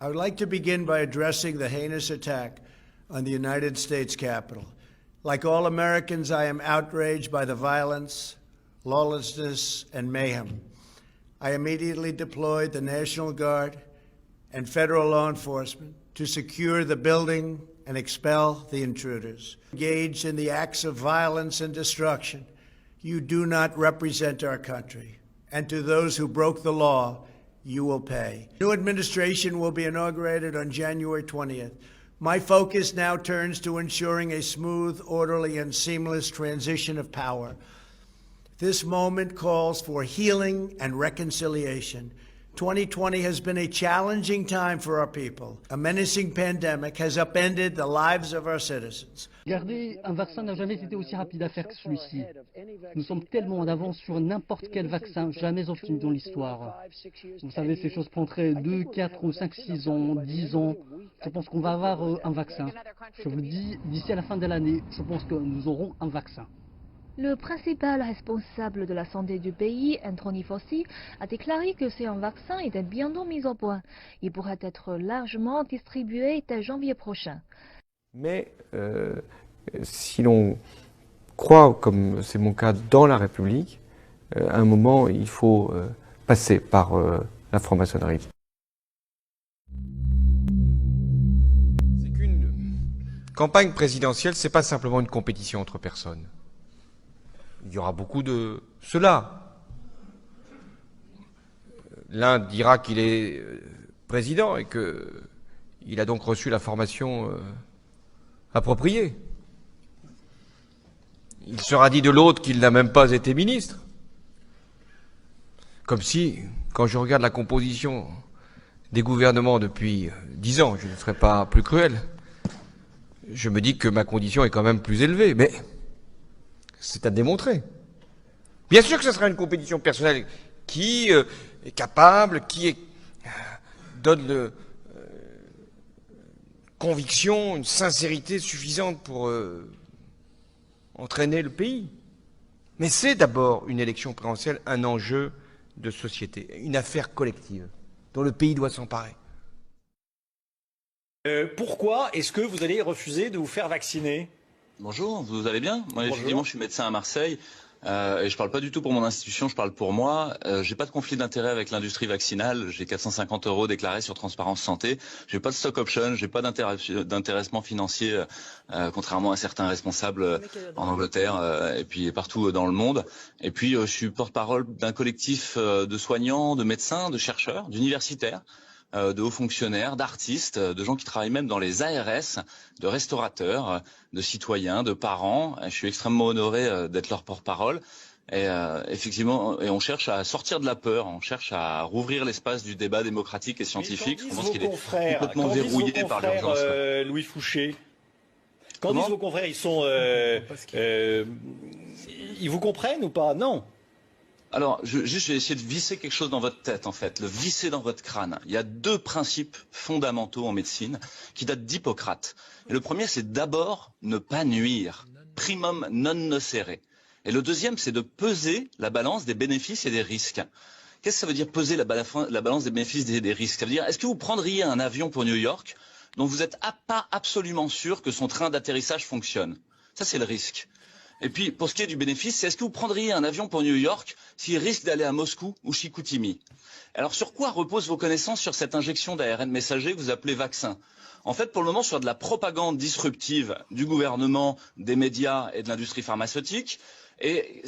I would like to begin by addressing the heinous attack on the United States Capitol. Like all Americans, I am outraged by the violence, lawlessness, and mayhem. I immediately deployed the National Guard and federal law enforcement to secure the building and expel the intruders. Engaged in the acts of violence and destruction, you do not represent our country. And to those who broke the law, you will pay. New administration will be inaugurated on January 20th. My focus now turns to ensuring a smooth, orderly, and seamless transition of power. This moment calls for healing and reconciliation. 2020 has been a challenging time for our people. A menacing pandemic has upended the lives of our citizens. Regardez, un vaccin n'a jamais été aussi rapide à faire que celui-ci. Nous sommes tellement en avance sur n'importe quel vaccin jamais obtenu dans l'histoire. Vous savez, ces choses prendraient 2, 4, 5, 6 ans, 10 ans. Je pense qu'on va avoir un vaccin. Je vous le dis, d'ici à la fin de l'année, je pense que nous aurons un vaccin. Le principal responsable de la santé du pays, Anthony Fauci, a déclaré que si un vaccin était bientôt mis au point, il pourrait être largement distribué dès janvier prochain. Mais si l'on croit, comme c'est mon cas, dans la République, à un moment, il faut passer par la franc-maçonnerie. C'est qu'une campagne présidentielle, c'est pas simplement une compétition entre personnes. Il y aura beaucoup de cela. L'un dira qu'il est président et qu'il a donc reçu la formation appropriée. Il sera dit de l'autre qu'il n'a même pas été ministre. Comme si, quand je regarde la composition des gouvernements depuis 10 ans, je ne serais pas plus cruel. Je me dis que ma condition est quand même plus élevée, mais c'est à démontrer. Bien sûr que ce sera une compétition personnelle qui est capable, donne conviction, une sincérité suffisante pour entraîner le pays. Mais c'est d'abord une élection présidentielle, un enjeu de société, une affaire collective dont le pays doit s'emparer. Pourquoi est-ce que vous allez refuser de vous faire vacciner ? Bonjour, vous allez bien? Moi, Bonjour. effectivement, je suis médecin à Marseille et je parle pas du tout pour mon institution, je parle pour moi. J'ai pas de conflit d'intérêt avec l'industrie vaccinale. J'ai 450 € déclarés sur Transparence Santé. J'ai pas de stock option, j'ai pas d'intéressement financier, contrairement à certains responsables en Angleterre et puis partout dans le monde. Et puis, je suis porte-parole d'un collectif de soignants, de médecins, de chercheurs, d'universitaires, de hauts fonctionnaires, d'artistes, de gens qui travaillent même dans les ARS, de restaurateurs, de citoyens, de parents. Je suis extrêmement honoré d'être leur porte-parole. Et effectivement, et on cherche à sortir de la peur, on cherche à rouvrir l'espace du débat démocratique et scientifique. Je pense qu'il est complètement verrouillé par l'urgence. Louis Fouché, quand Comment disent vos confrères, ils sont, ils vous comprennent ou pas? Non. Alors, je vais essayer de visser quelque chose dans votre tête, en fait, le visser dans votre crâne. Il y a 2 principes fondamentaux en médecine qui datent d'Hippocrate. Et le premier, c'est d'abord ne pas nuire, primum non nocere. Et le deuxième, c'est de peser la balance des bénéfices et des risques. Qu'est-ce que ça veut dire peser la balance des bénéfices et des risques? Ça veut dire, est-ce que vous prendriez un avion pour New York dont vous n'êtes pas absolument sûr que son train d'atterrissage fonctionne? Ça, c'est le risque. Et puis, pour ce qui est du bénéfice, c'est est-ce que vous prendriez un avion pour New York s'il risque d'aller à Moscou ou Chicoutimi? Alors, sur quoi reposent vos connaissances sur cette injection d'ARN messager que vous appelez vaccin? En fait, pour le moment, sur de la propagande disruptive du gouvernement, des médias et de l'industrie pharmaceutique. Et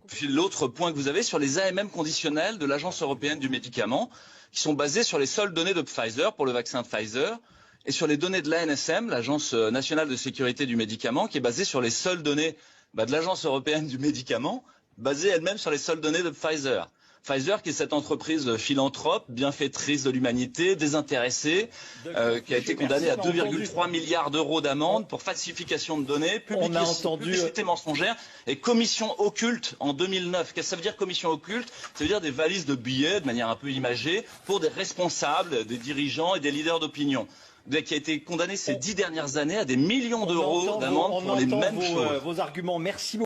puis l'autre point que vous avez sur les AMM conditionnels de l'Agence européenne du médicament, qui sont basés sur les seules données de Pfizer pour le vaccin Pfizer, et sur les données de l'ANSM, l'Agence nationale de sécurité du médicament, qui est basée sur les seules données de l'Agence européenne du médicament, basée elle-même sur les seules données de Pfizer. Pfizer, qui est cette entreprise philanthrope, bienfaitrice de l'humanité, désintéressée, qui a été condamnée à 2,3 milliards d'euros d'amende pour falsification de données, publicité mensongère et commission occulte en 2009. Qu'est-ce que ça veut dire commission occulte? Ça veut dire des valises de billets, de manière un peu imagée, pour des responsables, des dirigeants et des leaders d'opinion, qui a été condamné ces 10 dernières années à des millions d'euros d'amende pour les mêmes choses. Vos arguments, merci beaucoup.